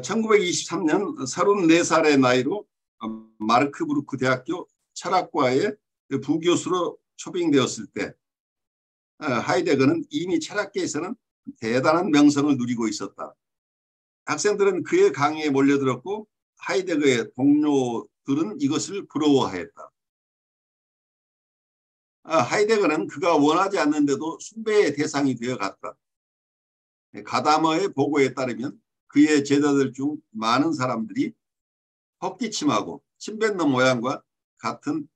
1923년 34살의 나이로 마르크부르크 대학교 철학과의 부교수로 초빙되었을 때 하이데거는 이미 철학계에서는 대단한 명성을 누리고 있었다. 학생들은 그의 강의에 몰려들었고 하이데거의 동료들은 이것을 부러워하였다. 하이데거는 그가 원하지 않는데도 숭배의 대상이 되어갔다. 가다머의 보고에 따르면 그의 제자들 중 많은 사람들이 헛기침하고 침뱉는 모양과 같은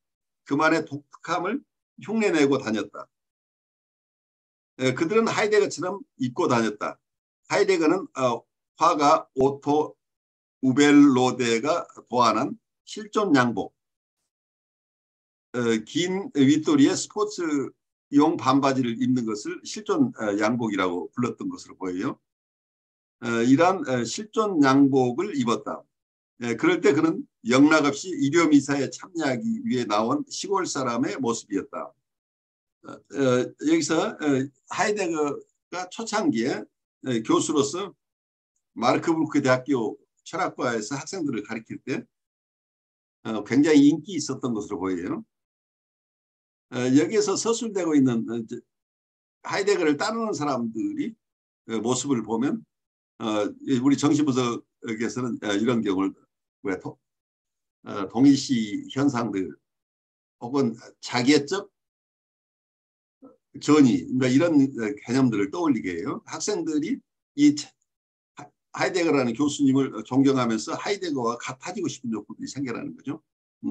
그만의 독특함을 흉내내고 다녔다. 그들은 하이데거처럼 입고 다녔다. 하이데거는 화가 오토 우벨로데가 도안한 실존 양복, 긴 윗도리의 스포츠용 반바지를 입는 것을 실존 양복이라고 불렀던 것으로 보여요. 이러한 실존 양복을 입었다. 그럴 때 그는 영락없이 일요미사에 참여하기 위해 나온 시골 사람의 모습이었다. 여기서 하이데거가 초창기에 교수로서 마르크부르크 대학교 철학과에서 학생들을 가르칠 때 굉장히 인기 있었던 것으로 보여요. 여기에서 서술되고 있는 하이데거를 따르는 사람들이 모습을 보면 우리 정신분석에서는 이런 경우를 동일시 현상들 혹은 자기애적 전이 이런 개념들을 떠올리게 해요. 학생들이 이 하이데거라는 교수님을 존경하면서 하이데거와 같아지고 싶은 욕구들이 생겨나는 거죠.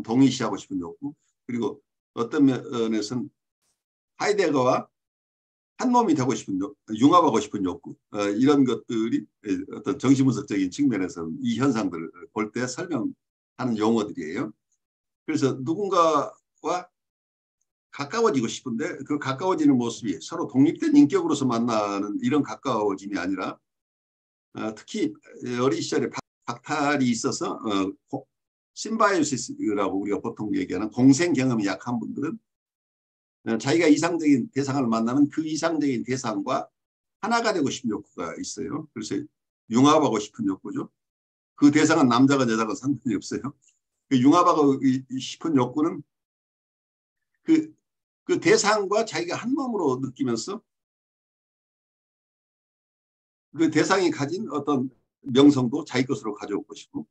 동일시하고 싶은 욕구. 그리고 어떤 면에서는 하이데거와 한 놈이 되고 싶은 욕구, 융합하고 싶은 욕구, 이런 것들이 어떤 정신분석적인 측면에서는 이 현상들을 볼 때 설명하는 용어들이에요. 그래서 누군가와 가까워지고 싶은데 그 가까워지는 모습이 서로 독립된 인격으로서 만나는 이런 가까워짐이 아니라 특히 어린 시절에 박탈이 있어서 심바이오시스라고 우리가 보통 얘기하는 공생 경험이 약한 분들은 자기가 이상적인 대상을 만나면 그 이상적인 대상과 하나가 되고 싶은 욕구가 있어요. 그래서 융합하고 싶은 욕구죠. 그 대상은 남자가 여자가 상관이 없어요. 그 융합하고 싶은 욕구는 그 대상과 자기가 한 몸으로 느끼면서 그 대상이 가진 어떤 명성도 자기 것으로 가져오고 싶고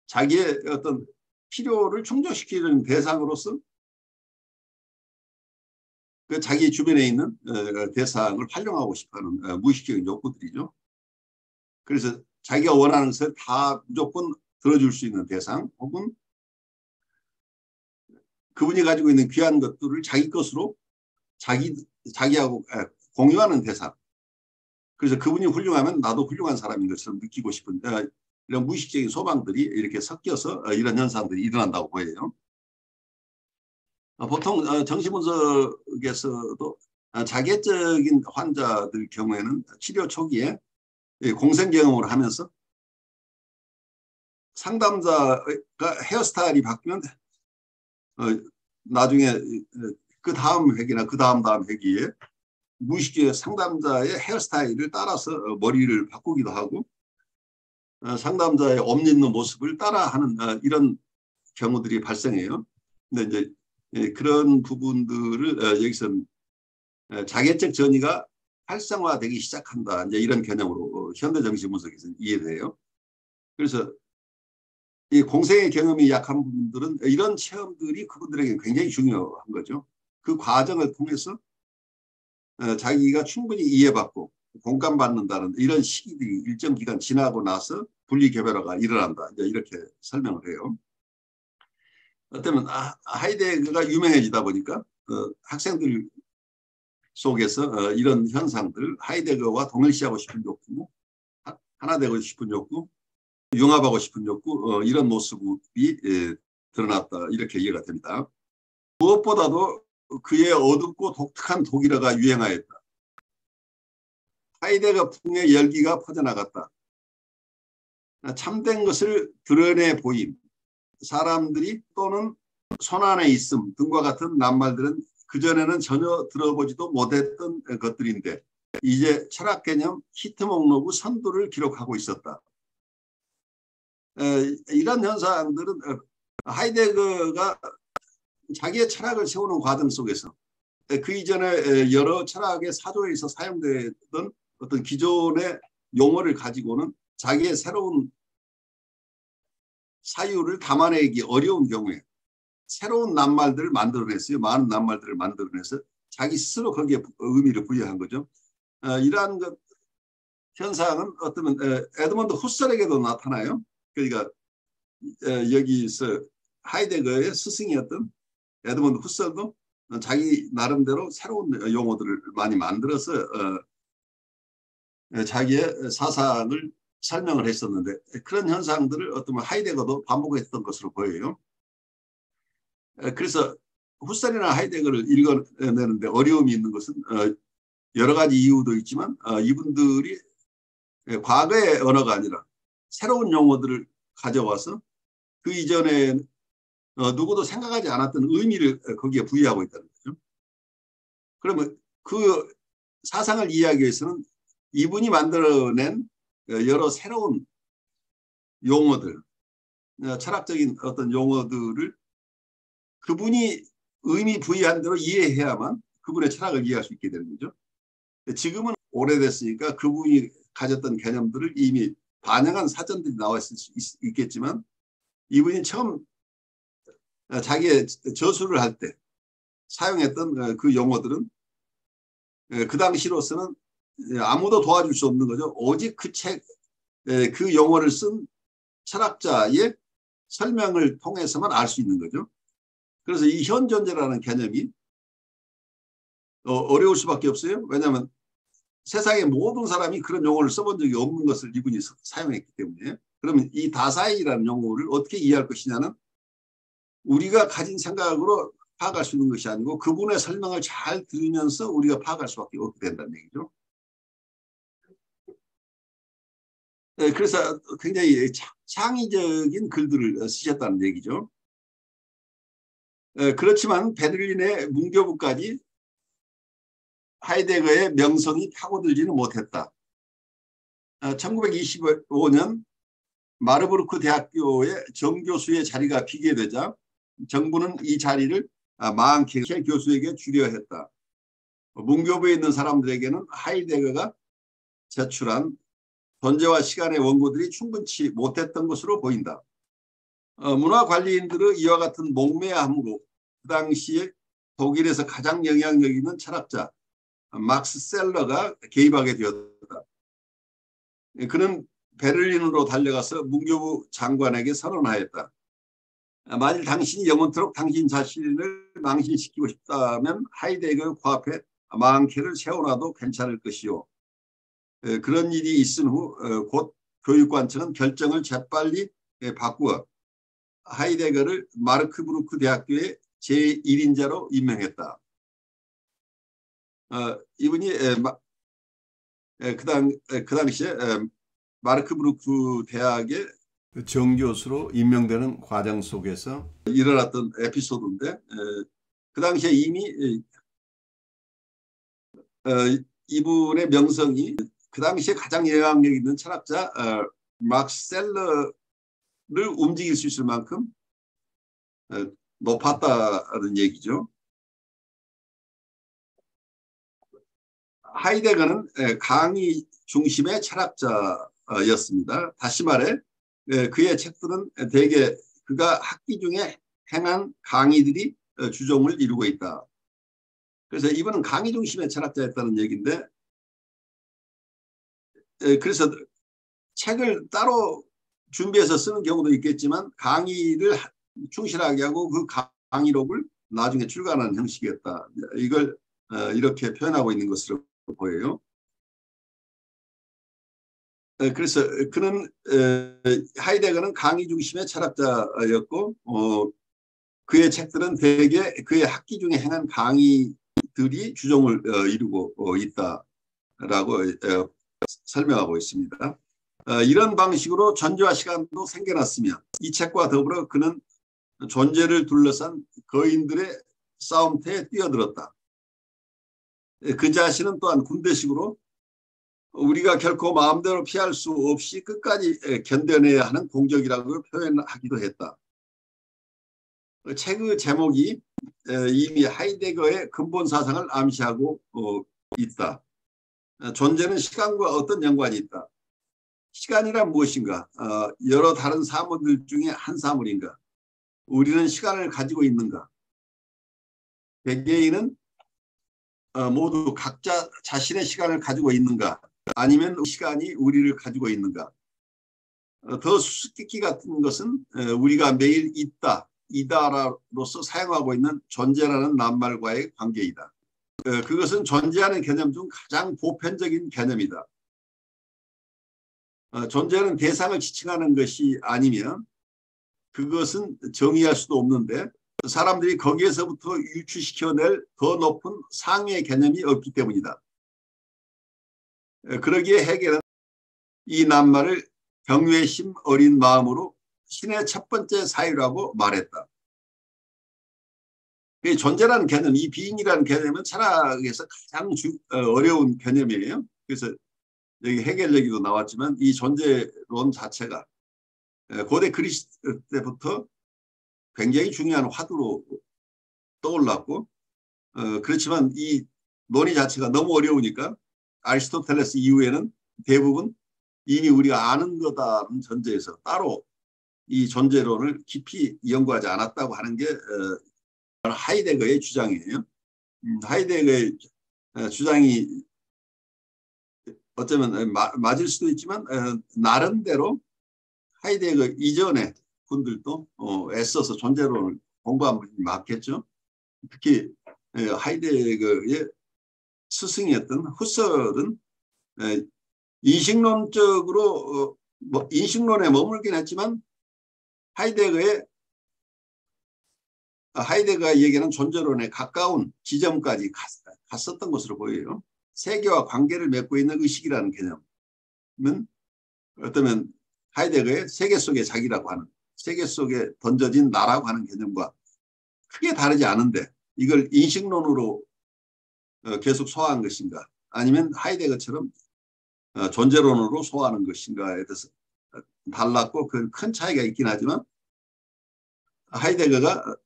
자기의 어떤 필요를 충족시키는 대상으로서 그 자기 주변에 있는 대상을 활용하고 싶어하는 무의식적인 욕구들이죠. 그래서 자기가 원하는 것을 다 무조건 들어줄 수 있는 대상 혹은 그분이 가지고 있는 귀한 것들을 자기 것으로 자기하고 공유하는 대상. 그래서 그분이 훌륭하면 나도 훌륭한 사람인 것처럼 느끼고 싶은 이런 무의식적인 소망들이 이렇게 섞여서 이런 현상들이 일어난다고 보여요. 보통 정신분석에서도 자객적인 환자들 경우에는 치료 초기에 공생 경험을 하면서 상담자가 헤어스타일이 바뀌면 나중에 그 다음 회기나 그 다음 회기에 무의식적인 상담자의 헤어스타일을 따라서 머리를 바꾸기도 하고 상담자의 옷입는 모습을 따라하는 이런 경우들이 발생해요. 근데 이제 그런 부분들을 여기서는 자객적 전이가 활성화되기 시작한다. 이제 이런 개념으로 현대 정신분석에서는 이해돼요. 그래서 이 공생의 경험이 약한 분들은 이런 체험들이 그분들에게 굉장히 중요한 거죠. 그 과정을 통해서 자기가 충분히 이해받고 공감받는다는 이런 시기들이 일정 기간 지나고 나서 분리개별화가 일어난다. 이제 이렇게 설명을 해요. 어쩌면 하이데거가 유명해지다 보니까 학생들 속에서 이런 현상들, 하이데거와 동일시하고 싶은 욕구, 하나 되고 싶은 욕구, 융합하고 싶은 욕구, 이런 모습이 드러났다. 이렇게 이해가 됩니다. 무엇보다도 그의 어둡고 독특한 독일어가 유행하였다. 하이데거 풍의 열기가 퍼져나갔다. 참된 것을 드러내 보임, 사람들이 또는 손안에 있음 등과 같은 낱말들은 그전에는 전혀 들어보지도 못했던 것들인데 이제 철학 개념 히트 목록의 선두를 기록하고 있었다. 이런 현상들은 하이데거가 자기의 철학을 세우는 과정 속에서 그 이전에 여러 철학의 사조에서 사용되던 어떤 기존의 용어를 가지고는 자기의 새로운 사유를 담아내기 어려운 경우에 새로운 낱말들을 만들어냈어요. 많은 낱말들을 만들어내서 자기 스스로 거기에 의미를 부여한 거죠. 이러한 현상은 어쩌면 에드먼드 후설에게도 나타나요. 그러니까 여기서 하이데거의 스승이었던 에드먼드 후설도 자기 나름대로 새로운 용어들을 많이 만들어서 자기의 사상을 설명을 했었는데 그런 현상들을 어쩌면 하이데거도 반복했던 것으로 보여요. 그래서 후설이나 하이데거를 읽어내는데 어려움이 있는 것은 여러 가지 이유도 있지만 이분들이 과거의 언어가 아니라 새로운 용어들을 가져와서 그 이전에 누구도 생각하지 않았던 의미를 거기에 부여하고 있다는 거죠. 그러면 그 사상을 이해하기 위해서는 이분이 만들어낸 여러 새로운 용어들, 철학적인 어떤 용어들을 그분이 의미 부여한 대로 이해해야만 그분의 철학을 이해할 수 있게 되는 거죠. 지금은 오래됐으니까 그분이 가졌던 개념들을 이미 반영한 사전들이 나와 있을 수 있겠지만 이분이 처음 자기의 저술을 할 때 사용했던 그 용어들은 그 당시로서는 아무도 도와줄 수 없는 거죠. 오직 그 용어를 쓴 철학자의 설명을 통해서만 알 수 있는 거죠. 그래서 이 현존재라는 개념이 어려울 수밖에 없어요. 왜냐하면 세상의 모든 사람이 그런 용어를 써본 적이 없는 것을 이분이 사용했기 때문에. 그러면 이 다사이라는 용어를 어떻게 이해할 것이냐는 우리가 가진 생각으로 파악할 수 있는 것이 아니고 그분의 설명을 잘 들으면서 우리가 파악할 수밖에 없게 된다는 얘기죠. 그래서 굉장히 창의적인 글들을 쓰셨다는 얘기죠. 그렇지만 베를린의 문교부까지 하이데거의 명성이 파고들지는 못했다. 1925년 마르부르크 대학교의 정교수의 자리가 비게 되자 정부는 이 자리를 마한케 교수에게 주려 했다. 문교부에 있는 사람들에게는 하이데거가 제출한 존재와 시간의 원고들이 충분치 못했던 것으로 보인다. 문화관리인들의 이와 같은 목매함으로 그 당시에 독일에서 가장 영향력 있는 철학자 막스 셀러가 개입하게 되었다. 그는 베를린으로 달려가서 문교부 장관에게 선언하였다. 만일 당신이 영원토록 당신 자신을 망신시키고 싶다면 하이데거의 코앞에 마한케를 세워놔도 괜찮을 것이요. 그런 일이 있은 후 곧 교육관청은 결정을 재빨리 바꾸어 하이데거를 마르크부르크 대학교의 제1인자로 임명했다. 이분이 그 당시에 마르크부르크 대학의 정교수로 임명되는 과정 속에서 일어났던 에피소드인데 그 당시에 이미 이분의 명성이 그 당시에 가장 영향력 있는 철학자 막스 셀러를 움직일 수 있을 만큼 높았다는 얘기죠. 하이데거는 강의 중심의 철학자였습니다. 다시 말해 그의 책들은 대개 그가 학기 중에 행한 강의들이 주종을 이루고 있다. 그래서 이분은 강의 중심의 철학자였다는 얘기인데 그래서 책을 따로 준비해서 쓰는 경우도 있겠지만 강의를 충실하게 하고 그 강의록을 나중에 출간하는 형식이었다. 이걸 이렇게 표현하고 있는 것으로 보여요. 그래서 그는 하이데거는 강의 중심의 철학자였고 그의 책들은 대개 그의 학기 중에 행한 강의들이 주종을 이루고 있다라고 설명하고 있습니다. 이런 방식으로 존재와 시간도 생겨났으며 이 책과 더불어 그는 존재를 둘러싼 거인들의 싸움터에 뛰어들었다. 그 자신은 또한 군대식으로 우리가 결코 마음대로 피할 수 없이 끝까지 견뎌내야 하는 공적이라고 표현하기도 했다. 책의 제목이 이미 하이데거의 근본 사상을 암시하고 있다. 존재는 시간과 어떤 연관이 있다. 시간이란 무엇인가? 여러 다른 사물들 중에 한 사물인가? 우리는 시간을 가지고 있는가? 개개인은 모두 각자 자신의 시간을 가지고 있는가? 아니면 시간이 우리를 가지고 있는가? 더 수수께끼 같은 것은 우리가 매일 있다, 이다로서 사용하고 있는 존재라는 낱말과의 관계이다. 그것은 존재하는 개념 중 가장 보편적인 개념이다. 존재는 대상을 지칭하는 것이 아니면 그것은 정의할 수도 없는데 사람들이 거기에서부터 유추시켜낼 더 높은 상위의 개념이 없기 때문이다. 그러기에 해겔은 이 낱말을 경외심 어린 마음으로 신의 첫 번째 사유라고 말했다. 존재라는 개념, 이 being이라는 개념은 철학에서 가장 어려운 개념이에요. 그래서 여기 해겔 얘기도 나왔지만 이 존재론 자체가 고대 그리스 때부터 굉장히 중요한 화두로 떠올랐고 그렇지만 이 논의 자체가 너무 어려우니까 아리스토텔레스 이후에는 대부분 이미 우리가 아는 거다는 전제에서 따로 이 존재론을 깊이 연구하지 않았다고 하는 게 하이데거의 주장이에요. 하이데거의 주장이 어쩌면 맞을 수도 있지만 나름대로 하이데거 이전의 분들도 애써서 존재론을 공부한 분이 많겠죠. 특히 하이데거의 스승이었던 후설은 인식론적으로 인식론에 머물긴 했지만 하이데거가 얘기하는 존재론에 가까운 지점까지 갔었던 것으로 보여요. 세계와 관계를 맺고 있는 의식이라는 개념은 어쩌면 하이데거의 세계 속의 자기라고 하는, 세계 속에 던져진 나라고 하는 개념과 크게 다르지 않은데 이걸 인식론으로 계속 소화한 것인가 아니면 하이데거처럼 존재론으로 소화하는 것인가에 대해서 달랐고 그 큰 차이가 있긴 하지만 하이데거가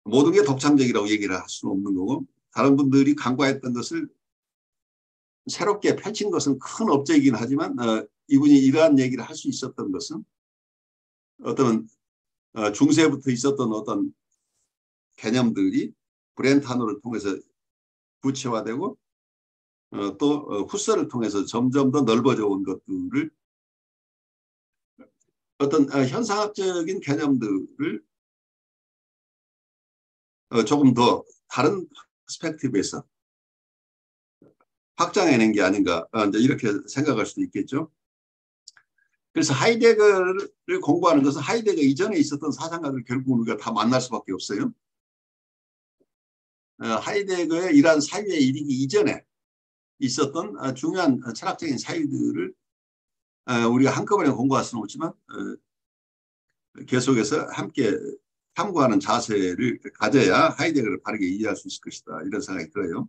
모든 게 독창적이라고 얘기를 할 수는 없는 거고 다른 분들이 간과했던 것을 새롭게 펼친 것은 큰 업적이긴 하지만 이분이 이러한 얘기를 할 수 있었던 것은 어떤 중세부터 있었던 어떤 개념들이 브렌타노를 통해서 구체화되고 또 후서를 통해서 점점 더 넓어져 온 것들을 어떤 현상학적인 개념들을 조금 더 다른 퍼스펙티브에서 확장해낸 게 아닌가 이렇게 생각할 수도 있겠죠. 그래서 하이데거를 공부하는 것은 하이데거 이전에 있었던 사상가들 결국 우리가 다 만날 수밖에 없어요. 하이데거의 이러한 사유에 이르기 이전에 있었던 중요한 철학적인 사유들을 우리가 한꺼번에 공부할 수는 없지만 계속해서 함께 탐구하는 자세를 가져야 하이데거를 바르게 이해할 수 있을 것이다. 이런 생각이 들어요.